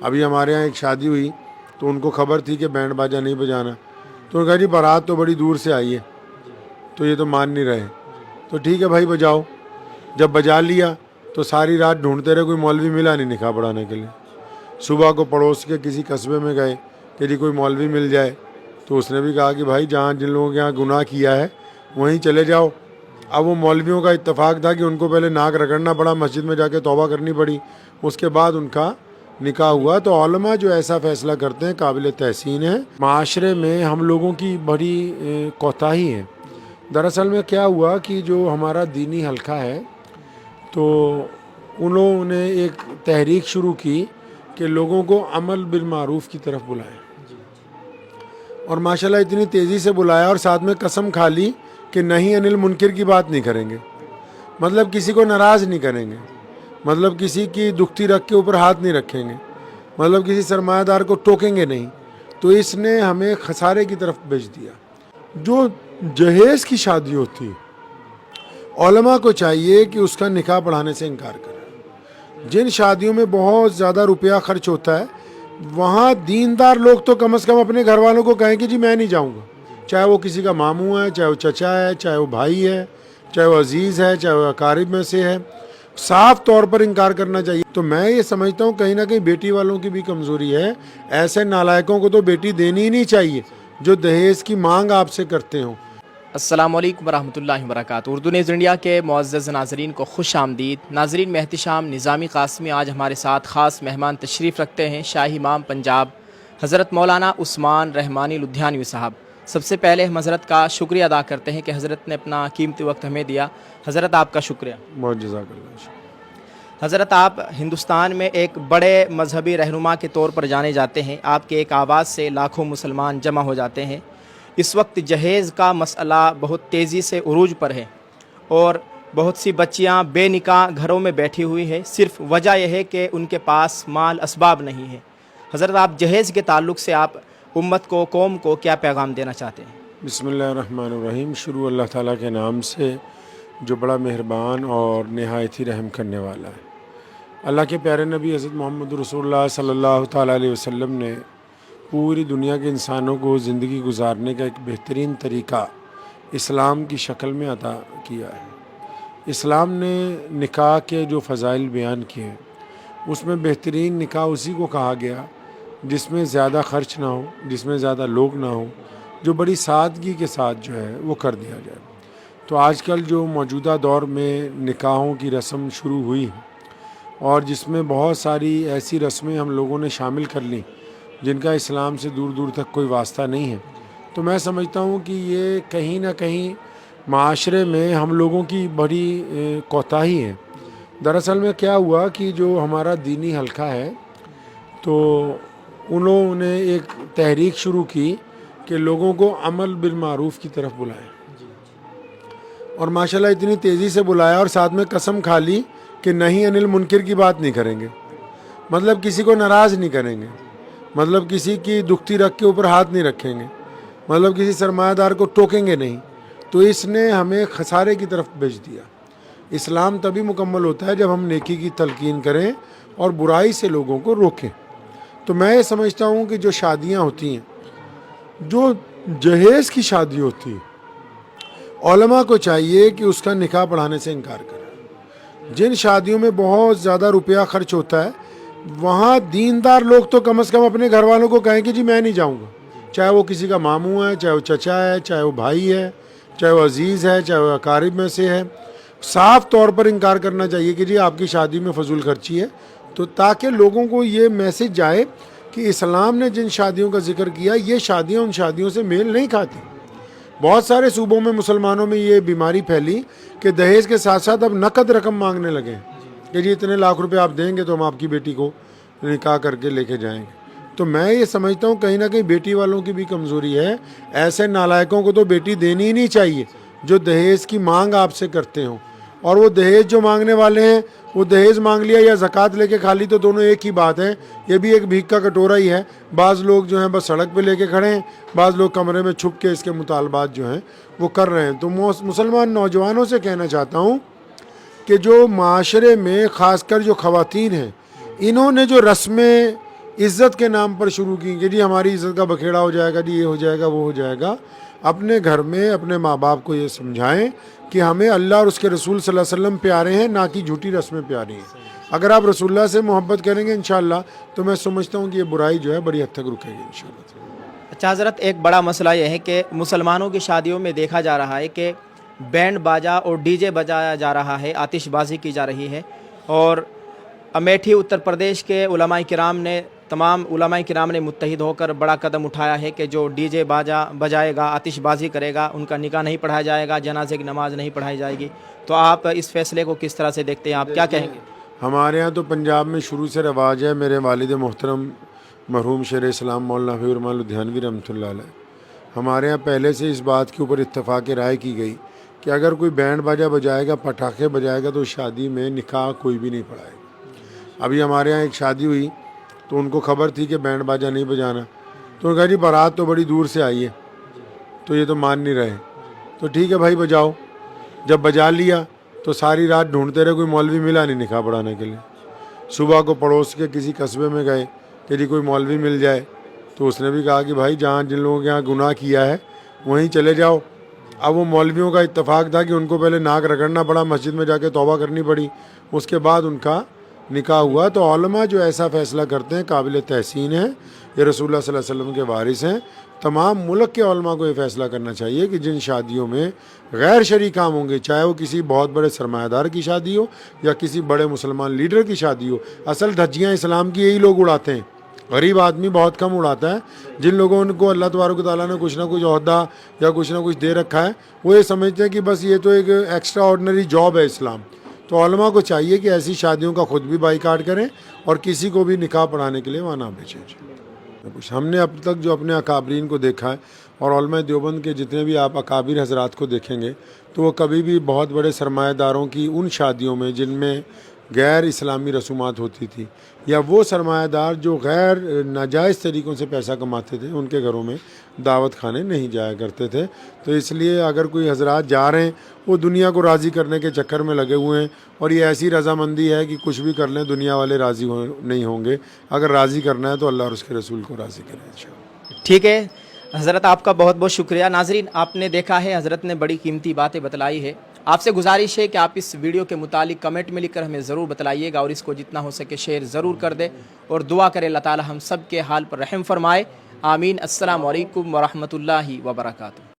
ابھی ہمارے یہاں ایک شادی ہوئی تو ان کو خبر تھی کہ بینڈ باجا نہیں بجانا، تو انہوں نے کہا جی بارات تو بڑی دور سے آئی ہے تو یہ تو مان نہیں رہے، تو ٹھیک ہے بھائی بجاؤ۔ جب بجا لیا تو ساری رات ڈھونڈتے رہے، کوئی مولوی ملا نہیں نکاح پڑھانے کے لیے۔ صبح کو پڑوس کے کسی قصبے میں گئے کہ جی کوئی مولوی مل جائے، تو اس نے بھی کہا کہ بھائی جہاں جن لوگوں کے یہاں گناہ کیا ہے وہیں چلے جاؤ۔ اب وہ مولویوں کا اتفاق تھا کہ ان کو پہلے ناک رگڑنا پڑا، مسجد میں جا کے توبہ کرنی پڑی، اس کے بعد ان کا نکاح ہوا۔ تو علماء جو ایسا فیصلہ کرتے ہیں قابل تحسین ہے۔ معاشرے میں ہم لوگوں کی بڑی کوتاہی ہے۔ دراصل میں کیا ہوا کہ جو ہمارا دینی حلقہ ہے تو انہوں نے ایک تحریک شروع کی کہ لوگوں کو عمل بالمعروف کی طرف بلائیں، اور ماشاءاللہ اتنی تیزی سے بلایا اور ساتھ میں قسم کھا لی کہ نہیں انل منکر کی بات نہیں کریں گے، مطلب کسی کو ناراض نہیں کریں گے، مطلب کسی کی دکھتی رکھ کے اوپر ہاتھ نہیں رکھیں گے، مطلب کسی سرمایہ دار کو ٹوکیں گے نہیں۔ تو اس نے ہمیں خسارے کی طرف بھیج دیا۔ جو جہیز کی شادی ہوتی ہے علماء کو چاہیے کہ اس کا نکاح پڑھانے سے انکار کریں۔ جن شادیوں میں بہت زیادہ روپیہ خرچ ہوتا ہے وہاں دیندار لوگ تو کم از کم اپنے گھر والوں کو کہیں کہ جی میں نہیں جاؤں گا، چاہے وہ کسی کا ماموں ہے، چاہے وہ چچا ہے، چاہے وہ بھائی ہے، چاہے وہ عزیز ہے، چاہے وہ اقارب میں سے ہے، صاف طور پر انکار کرنا چاہیے۔ تو میں یہ سمجھتا ہوں کہیں نہ کہیں بیٹی والوں کی بھی کمزوری ہے۔ ایسے نالائقوں کو تو بیٹی دینی ہی نہیں چاہیے جو دہیز کی مانگ آپ سے کرتے ہوں۔ السلام علیکم ورحمۃ اللہ وبرکاتہ۔ اردو نیوز انڈیا کے معزز ناظرین کو خوش آمدید۔ ناظرین میں احتشام نظامی قاسمی آج ہمارے ساتھ خاص مہمان تشریف رکھتے ہیں، شاہی امام پنجاب حضرت مولانا عثمان رحمانی لدھیانوی صاحب۔ سب سے پہلے ہم حضرت کا شکریہ ادا کرتے ہیں کہ حضرت نے اپنا قیمتی وقت ہمیں دیا۔ حضرت آپ کا شکریہ۔ بہت جزاک اللہ۔ حضرت آپ ہندوستان میں ایک بڑے مذہبی رہنما کے طور پر جانے جاتے ہیں، آپ کے ایک آواز سے لاکھوں مسلمان جمع ہو جاتے ہیں۔ اس وقت جہیز کا مسئلہ بہت تیزی سے عروج پر ہے اور بہت سی بچیاں بے نکاح گھروں میں بیٹھی ہوئی ہے، صرف وجہ یہ ہے کہ ان کے پاس مال اسباب نہیں ہے۔ حضرت آپ جہیز کے تعلق سے آپ امت کو، قوم کو کیا پیغام دینا چاہتے ہیں؟ بسم اللہ الرحمن الرحیم۔ شروع اللہ تعالیٰ کے نام سے جو بڑا مہربان اور نہایت ہی رحم کرنے والا ہے۔ اللہ کے پیارے نبی حضرت محمد رسول اللہ صلی اللہ تعالیٰ علیہ وسلم نے پوری دنیا کے انسانوں کو زندگی گزارنے کا ایک بہترین طریقہ اسلام کی شکل میں عطا کیا ہے۔ اسلام نے نکاح کے جو فضائل بیان کیے ہیں اس میں بہترین نکاح اسی کو کہا گیا جس میں زیادہ خرچ نہ ہو، جس میں زیادہ لوگ نہ ہوں، جو بڑی سادگی کے ساتھ جو ہے وہ کر دیا جائے۔ تو آج کل جو موجودہ دور میں نکاحوں کی رسم شروع ہوئی ہے اور جس میں بہت ساری ایسی رسمیں ہم لوگوں نے شامل کر لیں جن کا اسلام سے دور دور تک کوئی واسطہ نہیں ہے، تو میں سمجھتا ہوں کہ یہ کہیں نہ کہیں معاشرے میں ہم لوگوں کی بڑی کوتاہی ہے۔ دراصل میں کیا ہوا کہ جو ہمارا دینی حلقہ ہے تو انہوں نے ایک تحریک شروع کی کہ لوگوں کو عمل بالمعروف کی طرف بلائیں، اور ماشاءاللہ اتنی تیزی سے بلایا اور ساتھ میں قسم کھا لی کہ نہیں انل منکر کی بات نہیں کریں گے، مطلب کسی کو ناراض نہیں کریں گے، مطلب کسی کی دکھتی رکھ کے اوپر ہاتھ نہیں رکھیں گے، مطلب کسی سرمایہ دار کو ٹوکیں گے نہیں۔ تو اس نے ہمیں خسارے کی طرف بھیج دیا۔ اسلام تبھی مکمل ہوتا ہے جب ہم نیکی کی تلقین کریں اور برائی سے لوگوں کو روکیں۔ تو میں یہ سمجھتا ہوں کہ جو شادیاں ہوتی ہیں، جو جہیز کی شادی ہوتی ہے علماء کو چاہیے کہ اس کا نکاح پڑھانے سے انکار کریں۔ جن شادیوں میں بہت زیادہ روپیہ خرچ ہوتا ہے وہاں دیندار لوگ تو کم از کم اپنے گھر والوں کو کہیں کہ جی میں نہیں جاؤں گا، چاہے وہ کسی کا ماموں ہے، چاہے وہ چچا ہے، چاہے وہ بھائی ہے، چاہے وہ عزیز ہے، چاہے وہ اقارب میں سے ہے، صاف طور پر انکار کرنا چاہیے کہ جی آپ کی شادی میں فضول خرچی ہے، تو تاکہ لوگوں کو یہ میسج جائے کہ اسلام نے جن شادیوں کا ذکر کیا یہ شادیاں ان شادیوں سے میل نہیں کھاتی۔ بہت سارے صوبوں میں مسلمانوں میں یہ بیماری پھیلی کہ دہیز کے ساتھ ساتھ اب نقد رقم مانگنے لگے کہ جی اتنے لاکھ روپے آپ دیں گے تو ہم آپ کی بیٹی کو نکاح کر کے لے کے جائیں گے۔ تو میں یہ سمجھتا ہوں کہیں نہ کہیں بیٹی والوں کی بھی کمزوری ہے۔ ایسے نالائقوں کو تو بیٹی دینی ہی نہیں چاہیے جو دہیز کی مانگ آپ سے کرتے ہوں، اور وہ دہیز جو مانگنے والے ہیں وہ دہیز مانگ لیا یا زکوٰۃ لے کے کھا لی تو دونوں ایک ہی بات ہے، یہ بھی ایک بھیک کا کٹورا ہی ہے۔ بعض لوگ جو ہیں بس سڑک پہ لے کے کھڑے ہیں، بعض لوگ کمرے میں چھپ کے اس کے مطالبات جو ہیں وہ کر رہے ہیں۔ تو مسلمان نوجوانوں سے کہنا چاہتا ہوں کہ جو معاشرے میں خاص کر جو خواتین ہیں انہوں نے جو رسمیں عزت کے نام پر شروع کی کہ جی ہماری عزت کا بکھیڑا ہو جائے گا، جی یہ ہو جائے گا، وہ ہو جائے گا. اپنے گھر میں اپنے ماں باپ کو یہ سمجھائیں کہ ہمیں اللہ اور اس کے رسول صلی اللہ علیہ وسلم پیارے ہیں، نہ کہ جھوٹی رسمیں پیاری ہیں. اگر آپ رسول اللہ سے محبت کریں گے انشاءاللہ تو میں سمجھتا ہوں کہ یہ برائی جو ہے بڑی حد تک رکے گی انشاءاللہ. اچھا حضرت، ایک بڑا مسئلہ یہ ہے کہ مسلمانوں کی شادیوں میں دیکھا جا رہا ہے کہ بینڈ باجا اور ڈی جے بجایا جا رہا ہے، آتش بازی کی جا رہی ہے. اور امیٹھی اتر پردیش کے علماء کرام نے، تمام علماء کرام نے متحد ہو کر بڑا قدم اٹھایا ہے کہ جو ڈی جے باجا بجائے گا، آتش بازی کرے گا، ان کا نکاح نہیں پڑھایا جائے گا، جنازے کی نماز نہیں پڑھائی جائے گی. تو آپ اس فیصلے کو کس طرح سے دیکھتے ہیں؟ آپ کیا کہیں گے؟ ہمارے ہاں تو پنجاب میں شروع سے رواج ہے. میرے والد محترم مرحوم شیر اسلام مولانا حفیظ الرحمن لدھیانوی رحمۃ اللہ علیہ، ہمارے ہاں پہلے سے اس بات کے اوپر اتفاق رائے کی گئی کہ اگر کوئی بینڈ باجا بجائے گا، پٹاخے بجائے گا، تو شادی میں نکاح کوئی بھی نہیں پڑھائے گا. ابھی ہمارے ہاں ایک شادی ہوئی تو ان کو خبر تھی کہ بینڈ باجا نہیں بجانا، تو انہوں نے کہا جی بارات تو بڑی دور سے آئی ہے تو یہ تو مان نہیں رہے، تو ٹھیک ہے بھائی بجاؤ. جب بجا لیا تو ساری رات ڈھونڈتے رہے، کوئی مولوی ملا نہیں نکاح پڑھانے کے لیے. صبح کو پڑوس کے کسی قصبے میں گئے کہ جی کوئی مولوی مل جائے، تو اس نے بھی کہا کہ بھائی جہاں جن لوگوں کے یہاں گناہ کیا ہے وہیں چلے جاؤ. اب وہ مولویوں کا اتفاق تھا کہ ان کو پہلے ناک رگڑنا پڑا، مسجد میں جا کے توبہ کرنی پڑی، اس کے بعد ان کا نکاح ہوا. تو علماء جو ایسا فیصلہ کرتے ہیں قابل تحسین ہے، یہ رسول اللہ صلی اللہ علیہ وسلم کے وارث ہیں. تمام ملک کے علماء کو یہ فیصلہ کرنا چاہیے کہ جن شادیوں میں غیر شرعی کام ہوں گے، چاہے وہ کسی بہت بڑے سرمایہ دار کی شادی ہو یا کسی بڑے مسلمان لیڈر کی شادی ہو، اصل دھجیاں اسلام کی یہی لوگ اڑاتے ہیں. غریب آدمی بہت کم اڑاتا ہے. جن لوگوں کو اللہ تبارک و تعالیٰ نے کچھ نہ کچھ عہدہ یا کچھ نہ کچھ دے رکھا ہے، وہ یہ سمجھتے ہیں کہ بس یہ تو ایک ایکسٹرا آرڈنری جاب ہے اسلام. تو علماء کو چاہیے کہ ایسی شادیوں کا خود بھی بائیکاٹ کریں اور کسی کو بھی نکاح پڑھانے کے لیے وہاں نہ بھیجیں. ہم نے اب تک جو اپنے اکابرین کو دیکھا ہے، اور علماء دیوبند کے جتنے بھی آپ اکابر حضرات کو دیکھیں گے، تو وہ کبھی بھی بہت بڑے سرمایہ داروں کی ان شادیوں میں جن میں غیر اسلامی رسومات ہوتی تھی، یا وہ سرمایہ دار جو غیر ناجائز طریقوں سے پیسہ کماتے تھے، ان کے گھروں میں دعوت کھانے نہیں جایا کرتے تھے. تو اس لیے اگر کوئی حضرات جا رہے ہیں، وہ دنیا کو راضی کرنے کے چکر میں لگے ہوئے ہیں، اور یہ ایسی رضامندی ہے کہ کچھ بھی کر لیں دنیا والے راضی نہیں ہوں گے. اگر راضی کرنا ہے تو اللہ اور اس کے رسول کو راضی کریں انشاءاللہ. ٹھیک ہے حضرت، آپ کا بہت بہت شکریہ. ناظرین، آپ نے دیکھا ہے حضرت نے بڑی قیمتی باتیں بتلائی ہے. آپ سے گزارش ہے کہ آپ اس ویڈیو کے متعلق کمنٹ میں لکھ کر ہمیں ضرور بتلائیے گا، اور اس کو جتنا ہو سکے شیئر ضرور کر دیں، اور دعا کرے اللہ تعالی ہم سب کے حال پر رحم فرمائے. آمین. السلام علیکم ورحمۃ اللہ وبرکاتہ.